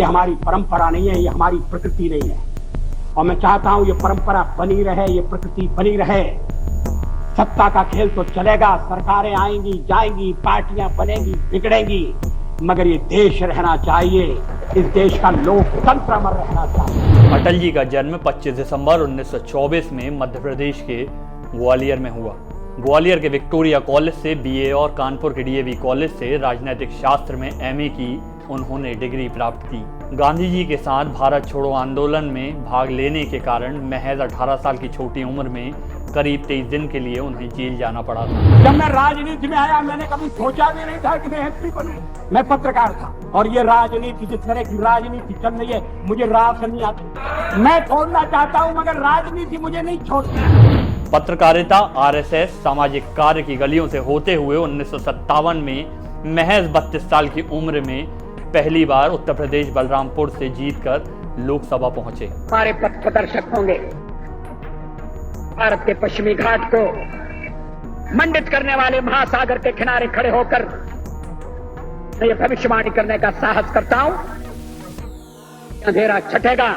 ये हमारी परंपरा नहीं है, ये हमारी प्रकृति नहीं है। और मैं चाहता हूं ये परंपरा बनी रहे, ये प्रकृति बनी रहे। सत्ता का खेल तो चलेगा, सरकारें आएंगी जाएंगी, पार्टियां बनेंगी बिगड़ेंगी, मगर ये देश रहना चाहिए, इस देश का लोकतंत्र अमर रहना चाहिए। अटल जी का जन्म 25 दिसंबर 1924 में मध्य प्रदेश के ग्वालियर में हुआ। ग्वालियर के विक्टोरिया कॉलेज से बीए और कानपुर के डीएवी कॉलेज से राजनीतिक शास्त्र में एमए की उन्होंने डिग्री प्राप्त की। गांधी जी के साथ भारत छोड़ो आंदोलन में भाग लेने के कारण महज 18 साल की छोटी उम्र में करीब 23 दिन के लिए उन्हें जेल जाना पड़ा था। जब मैं राजनीति में आया मैंने कभी सोचा भी नहीं था कि मैं एमपी बनूं। मैं पत्रकार था और ये राजनीति, जिस तरह की राजनीति चल रही है, मुझे रास नहीं आती। मैं छोड़ना चाहता हूं मगर राजनीति मुझे नहीं छोड़ती। पत्रकारिता, आरएसएस, सामाजिक कार्य की गलियों से होते हुए 1957 में महज 32 साल की उम्र में पहली बार उत्तर प्रदेश बलरामपुर से जीतकर लोकसभा पहुंचे। हमारे पथ प्रदर्शक होंगे भारत के पश्चिमी घाट को मंडित करने वाले महासागर के किनारे खड़े होकर मैं ये भविष्यवाणी करने का साहस करता हूं, अंधेरा छटेगा,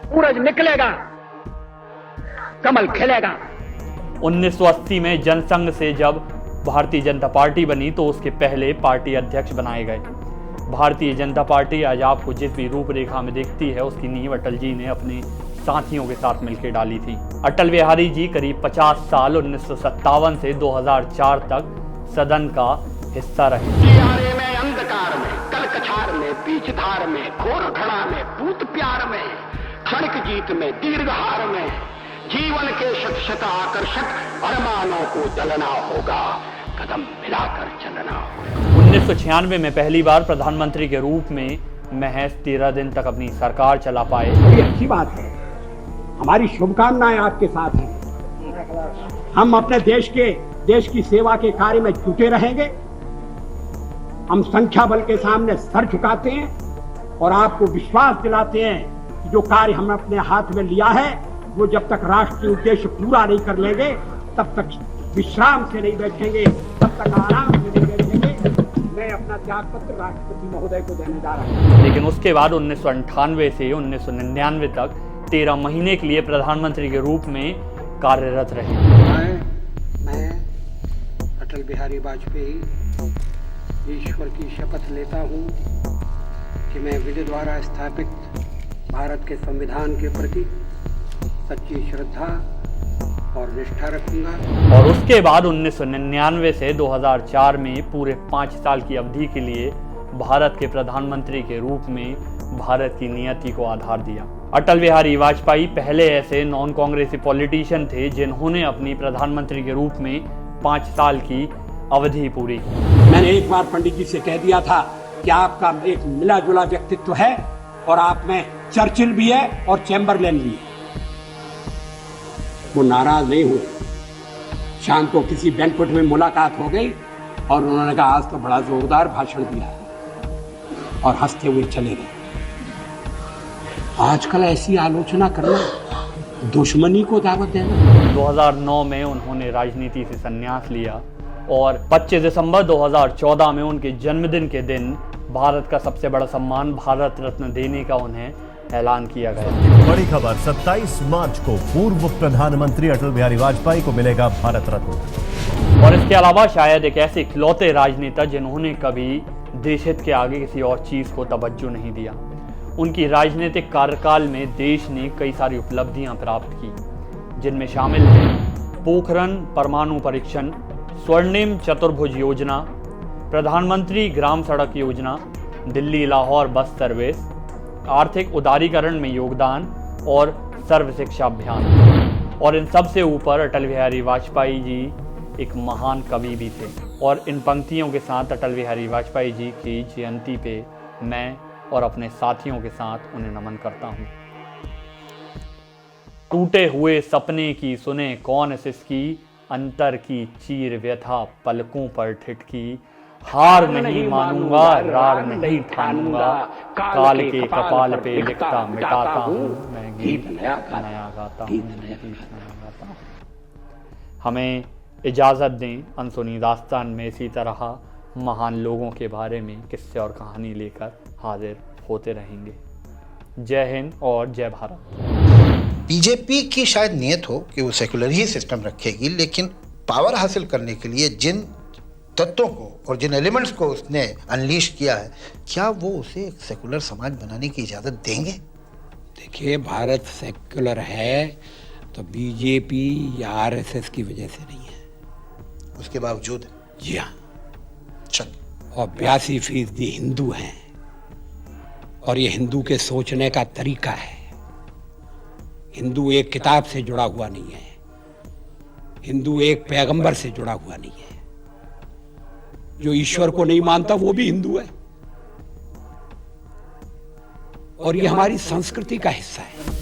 सूरज निकलेगा, कमल खिलेगा। 1980 में जनसंघ से जब भारतीय जनता पार्टी बनी तो उसके पहले पार्टी अध्यक्ष बनाए गए। भारतीय जनता पार्टी आज आपको जिस भी रूपरेखा में दिखती है उसकी नींव अटल जी ने अपने साथियों के साथ मिलकर डाली थी। अटल बिहारी जी करीब 50 साल 1957 से 2004 तक सदन का हिस्सा रहे। किनारे में, अंधकार में, कलकछार में, बीच धार में, घोर घड़ा में, भूत प्यार में, क्षणिक जीत में, दीर्घहार में, जीवन के शत शत आकर्षक अरमानों को जलना होगा, कदम मिलाकर चलना होगा। 1996 में पहली बार प्रधानमंत्री के रूप में महज 13 दिन तक अपनी सरकार चला पाए। बड़ी अच्छी बात है, हमारी शुभकामनाएं आपके साथ हैं। हम अपने देश की सेवा के कार्य में जुटे रहेंगे। हम संख्या बल के सामने सर झुकाते हैं और आपको विश्वास दिलाते हैं कि जो कार्य हमने अपने हाथ में लिया है वो जब तक राष्ट्रीय उद्देश्य पूरा नहीं कर लेंगे तब तक विश्राम से नहीं बैठेंगे, तब तक आराम से नहीं बैठेंगे। मैं अपना त्याग पत्र राष्ट्रपति महोदय को देने जा रहा हूँ। लेकिन उसके बाद 1998 से 1999 तक 13 महीने के लिए प्रधानमंत्री के रूप में कार्यरत रहे। मैं अटल बिहारी वाजपेयी ईश्वर की शपथ लेता हूँ कि मैं विधि द्वारा स्थापित भारत के संविधान के प्रति सच्ची श्रद्धा और निष्ठा रखूंगा। और उसके बाद 1999 से 2004 में पूरे 5 साल की अवधि के लिए भारत के प्रधानमंत्री के रूप में भारत की नियति को आधार दिया। अटल बिहारी वाजपेयी पहले ऐसे नॉन कांग्रेसी पॉलिटिशियन थे जिन्होंने अपनी प्रधानमंत्री के रूप में 5 साल की अवधि पूरी की। मैंने एक बार पंडित जी से कह दिया था कि आपका एक मिला जुला व्यक्तित्व है और आप में चर्चिल भी है और चैम्बरलेन भी है। वो नाराज नहीं हुए। शाम को किसी बैंक्वेट में मुलाकात हो गई और उन्होंने कहा आज तो बड़ा जोरदार भाषण दिया और हंसते हुए चले गए। आजकल ऐसी आलोचना करना दुश्मनी को दावत देना। 2009 में उन्होंने राजनीति से संन्यास लिया और 25 दिसंबर 2014 में उनके जन्मदिन के दिन भारत का सबसे बड़ा सम्मान भारत रत्न देने का उन्हें ऐलान किया गया। बड़ी खबर, 27 मार्च को पूर्व प्रधानमंत्री अटल बिहारी वाजपेयी को मिलेगा भारत रत्न। और इसके अलावा शायद एक ऐसे इकलौते राजनेता जिन्होंने कभी देश हित के आगे किसी और चीज को तवज्जो नहीं दिया। उनकी राजनीतिक कार्यकाल में देश ने कई सारी उपलब्धियां प्राप्त की, जिनमें शामिल हैं पोखरण परमाणु परीक्षण, स्वर्णिम चतुर्भुज योजना, प्रधानमंत्री ग्राम सड़क योजना, दिल्ली लाहौर बस सर्विस, आर्थिक उदारीकरण में योगदान और सर्व शिक्षा अभियान। और इन सब से ऊपर अटल बिहारी वाजपेयी जी एक महान कवि भी थे। और इन पंक्तियों के साथ अटल बिहारी वाजपेयी जी की जयंती पे मैं और अपने साथियों के साथ उन्हें नमन करता हूँ। टूटे हुए सपने की सुने कौन सिसकी, अंतर की चीर व्यथा पलकों पर ठिठकी, हार नहीं मानूंगा रार नहीं ठानूंगा, काल के कपाल पे लिखता मिटाता हूँ, मैं गीत नया गाता हूँ। हमें इजाज़त दें अनसुनी दास्तान में इसी तरह महान लोगों के बारे में किस्से और कहानी लेकर हाजिर होते रहेंगे। जय हिंद और जय भारत। बीजेपी की शायद नियत हो कि वो सेकुलर ही सिस्टम रखेगी, लेकिन पावर हासिल करने के लिए जिन तत्वों को और जिन एलिमेंट्स को उसने अनलीश किया है, क्या वो उसे एक सेकुलर समाज बनाने की इजाजत देंगे? देखिए, भारत सेक्युलर है तो बीजेपी या आरएसएस की वजह से नहीं है। उसके बावजूद जी हाँ, चल, और 82% हिंदू हैं, और ये हिंदू के सोचने का तरीका है। हिंदू एक किताब से जुड़ा हुआ नहीं है, हिंदू एक पैगंबर से जुड़ा हुआ नहीं है। जो ईश्वर को नहीं मानता वो भी हिंदू है, और ये हमारी संस्कृति का हिस्सा है।